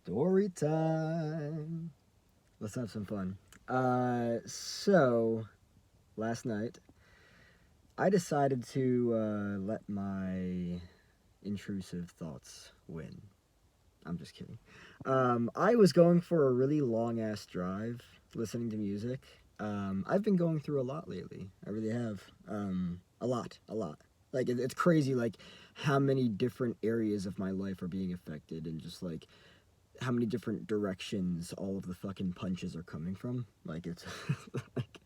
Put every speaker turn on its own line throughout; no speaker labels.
Story time. Let's have some fun. So last night I decided to let my intrusive thoughts win. I'm just kidding. I was going for a really long ass drive, listening to music. I've been going through a lot lately. I really have. A lot, a lot. Like it's crazy, like how many different areas of my life are being affected, and just like how many different directions all of the fucking punches are coming from. Like it's like,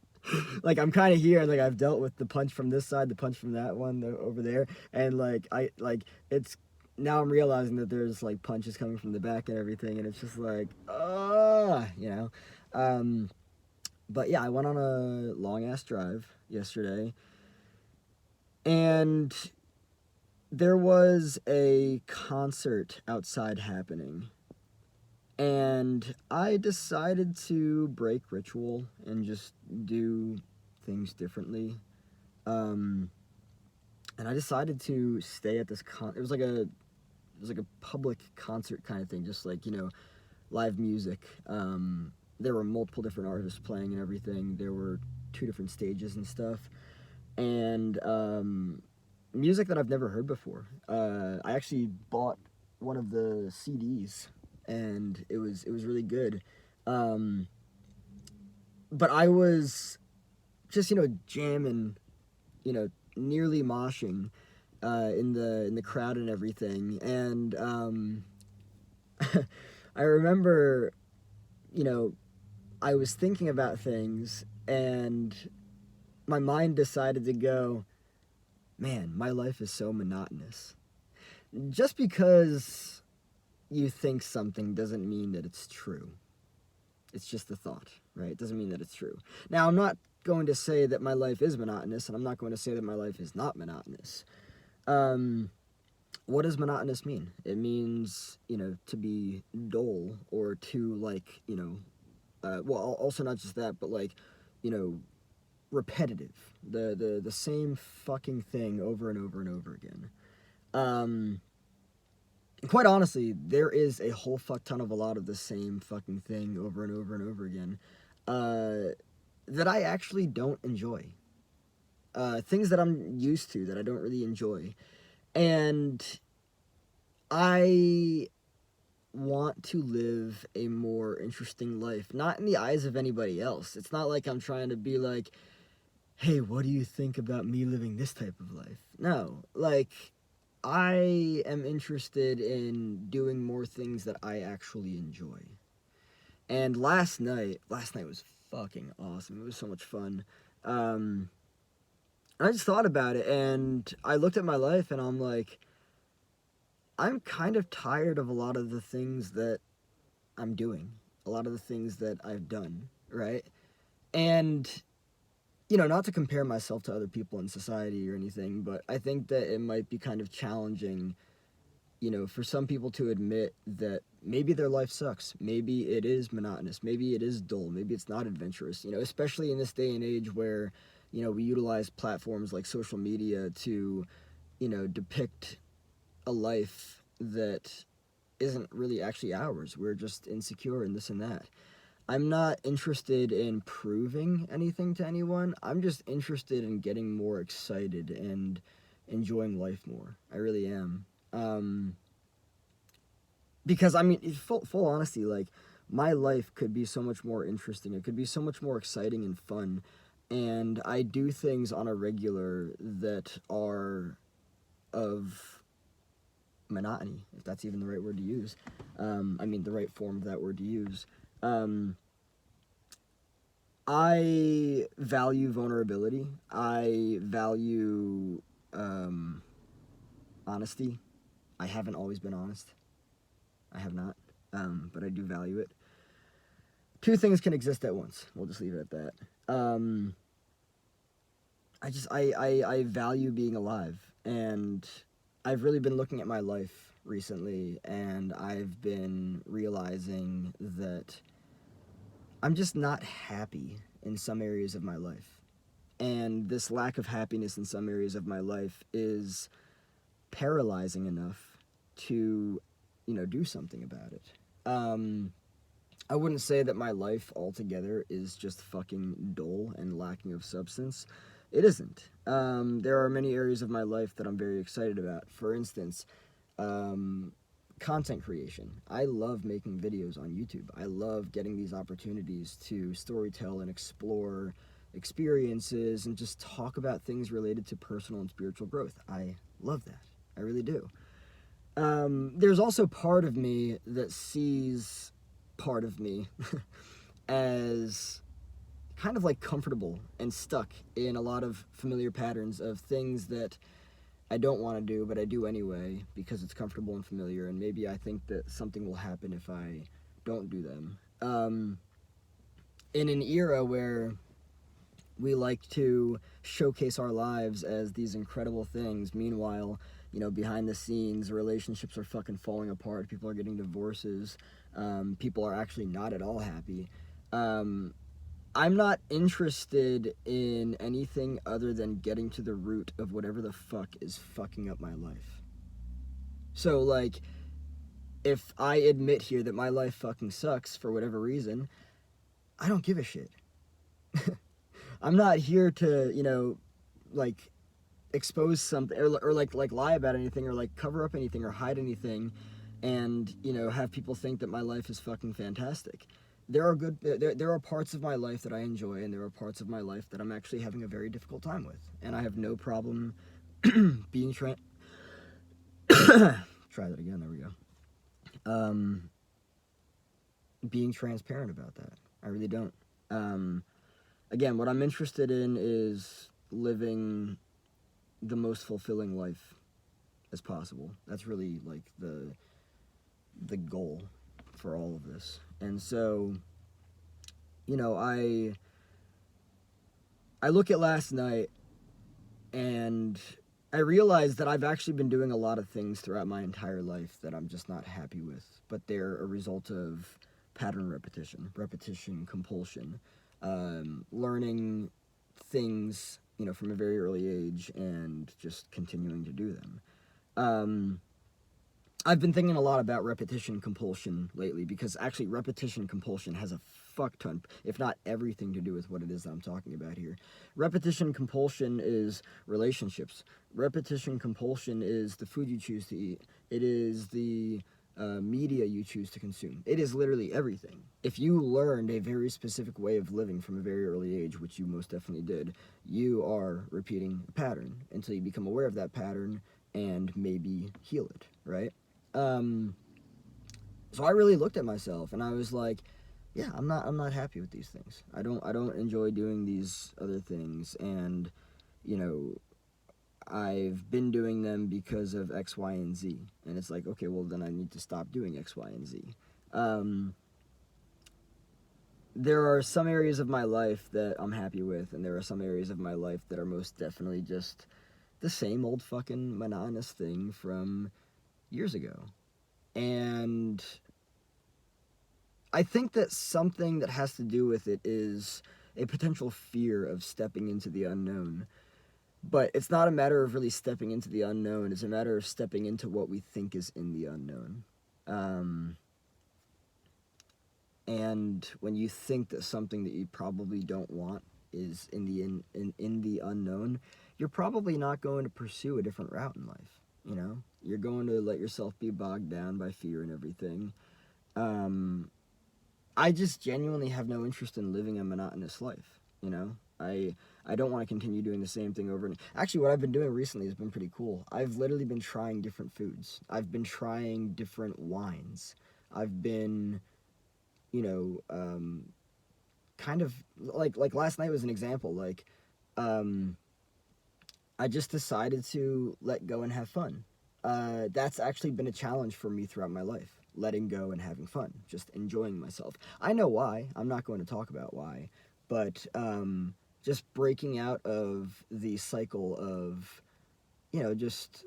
like I'm kind of here, like I've dealt with the punch from this side, the punch from that one over there, and like I like it's now I'm realizing that there's like punches coming from the back and everything, and it's just like you know. Um, but yeah, I went on a long ass drive yesterday, and there was a concert outside happening, and I decided to break ritual and just do things differently. Um, and I decided to stay at this it was like a public concert kind of thing, just like live music. There were multiple different artists playing and everything. There were two different stages and stuff, and music that I've never heard before. I actually bought one of the CDs, and it was really good. Um, but I was just jamming, nearly moshing in the crowd and everything, and I remember, you know, I was thinking about things, and my mind decided to go, man, my life is so monotonous. Just because you think something doesn't mean that it's true. It's just a thought, right? It doesn't mean that it's true. Now, I'm not going to say that my life is monotonous, and I'm not going to say that my life is not monotonous. Um, what does monotonous mean? It means, to be dull, or to, like, well, also not just that, but, like, you know, repetitive. The same fucking thing over and over and over again. Um, quite honestly, there is a whole fuck ton of a lot of the same fucking thing over and over and over again, uh, that I actually don't enjoy. Things that I'm used to that I don't really enjoy. And I want to live a more interesting life, not in the eyes of anybody else. It's not like I'm trying to be like, hey, what do you think about me living this type of life? No, like, I am interested in doing more things that I actually enjoy. And last night was fucking awesome. It was so much fun. Um, I just thought about it, and I looked at my life, and I'm like, I'm kind of tired of a lot of the things that I'm doing, a lot of the things that I've done, right? And not to compare myself to other people in society or anything, but I think that it might be kind of challenging, for some people to admit that maybe their life sucks. Maybe it is monotonous. Maybe it is dull. Maybe it's not adventurous, especially in this day and age where, we utilize platforms like social media to, depict a life that isn't really actually ours. We're just insecure and this and that. I'm not interested in proving anything to anyone. I'm just interested in getting more excited and enjoying life more. I really am. Because I mean, full honesty, like my life could be so much more interesting. It could be so much more exciting and fun. And I do things on a regular that are of monotony, if that's even the right word to use. I mean, the right form of that word to use. Um, I value vulnerability. I value honesty. I haven't always been honest. I have not, but I do value it. Two things can exist at once. We'll just leave it at that. Um, I value being alive, and I've really been looking at my life recently, and I've been realizing that I'm just not happy in some areas of my life. And this lack of happiness in some areas of my life is paralyzing enough to, do something about it. I wouldn't say that my life altogether is just fucking dull and lacking of substance. It isn't. There are many areas of my life that I'm very excited about. For instance, um, content creation. I love making videos on YouTube. I love getting these opportunities to storytell and explore experiences and just talk about things related to personal and spiritual growth. I love that. I really do. There's also part of me that sees part of me as kind of like comfortable and stuck in a lot of familiar patterns of things that I don't want to do, but I do anyway because it's comfortable and familiar, and maybe I think that something will happen if I don't do them. In an era where we like to showcase our lives as these incredible things, meanwhile, behind the scenes, relationships are fucking falling apart, people are getting divorces, people are actually not at all happy. I'm not interested in anything other than getting to the root of whatever the fuck is fucking up my life. So, like, if I admit here that my life fucking sucks for whatever reason, I don't give a shit. I'm not here to, like, expose something or like lie about anything or like cover up anything or hide anything and have people think that my life is fucking fantastic. There are parts of my life that I enjoy, and there are parts of my life that I'm actually having a very difficult time with, and I have no problem being try that again, there we go. Being transparent about that. I really don't. Again, what I'm interested in is living the most fulfilling life as possible. That's really like the goal for all of this. And so, I look at last night and I realize that I've actually been doing a lot of things throughout my entire life that I'm just not happy with, but they're a result of pattern repetition, compulsion, learning things, from a very early age and just continuing to do them. I've been thinking a lot about repetition compulsion lately because actually repetition compulsion has a fuck ton, if not everything, to do with what it is that I'm talking about here. Repetition compulsion is relationships. Repetition compulsion is the food you choose to eat. It is the media you choose to consume. It is literally everything. If you learned a very specific way of living from a very early age, which you most definitely did, you are repeating a pattern until you become aware of that pattern and maybe heal it, right? So I really looked at myself and I was like, yeah, I'm not happy with these things. I don't enjoy doing these other things, and I've been doing them because of X, Y, and Z. And it's like, okay, well then I need to stop doing X, Y, and Z. There are some areas of my life that I'm happy with, and there are some areas of my life that are most definitely just the same old fucking monotonous thing from years ago. And I think that something that has to do with it is a potential fear of stepping into the unknown. But it's not a matter of really stepping into the unknown. It's a matter of stepping into what we think is in the unknown. And when you think that something that you probably don't want is in the unknown, you're probably not going to pursue a different route in life. You're going to let yourself be bogged down by fear and everything. I just genuinely have no interest in living a monotonous life. I don't want to continue doing the same thing over and actually what I've been doing recently has been pretty cool. I've literally been trying different foods. I've been trying different wines. I've been kind of like last night was an example. I just decided to let go and have fun. That's actually been a challenge for me throughout my life. Letting go and having fun, just enjoying myself. I know why. I'm not going to talk about why, but just breaking out of the cycle of, just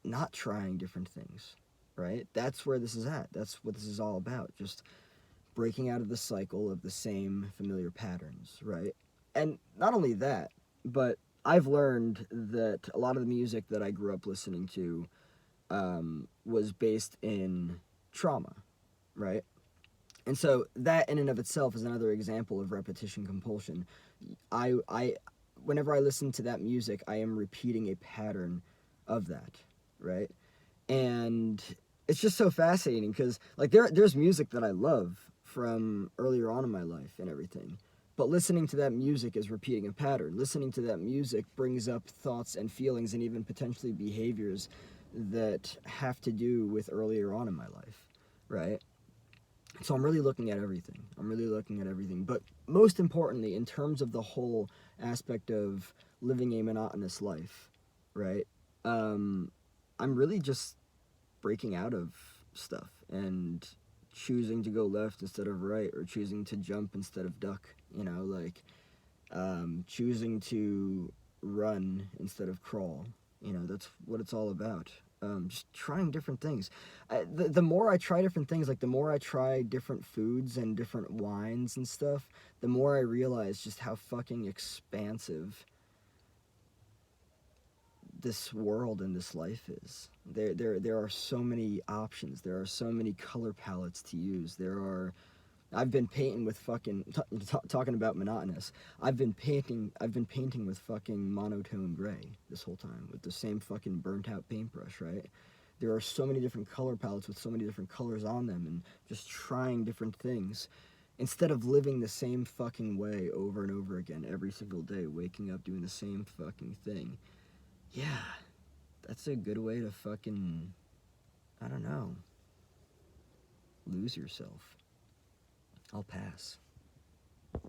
not trying different things, right? That's where this is at. That's what this is all about. Just breaking out of the cycle of the same familiar patterns, right? And not only that, but I've learned that a lot of the music that I grew up listening to was based in trauma. right? And so that in and of itself is another example of repetition compulsion. I whenever I listen to that music, I am repeating a pattern of that, right? And it's just so fascinating because like there's music that I love from earlier on in my life and everything. But listening to that music is repeating a pattern. Listening to that music brings up thoughts and feelings and even potentially behaviors that have to do with earlier on in my life, right? So I'm really looking at everything. I'm really looking at everything. But most importantly, in terms of the whole aspect of living a monotonous life, right? Um, I'm really just breaking out of stuff and choosing to go left instead of right, or choosing to jump instead of duck. You know, like choosing to run instead of crawl. You know, that's what it's all about. Just trying different things. The more I try different things, like the more I try different foods and different wines and stuff, the more I realize just how fucking expansive this world and this life is. There are so many options. There are so many color palettes to use. I've been painting with fucking talking about monotonous. I've been painting with fucking monotone gray this whole time with the same fucking burnt out paintbrush, right? There are so many different color palettes with so many different colors on them, and just trying different things instead of living the same fucking way over and over again every single day, waking up doing the same fucking thing. Yeah, that's a good way to fucking, I don't know, lose yourself. I'll pass.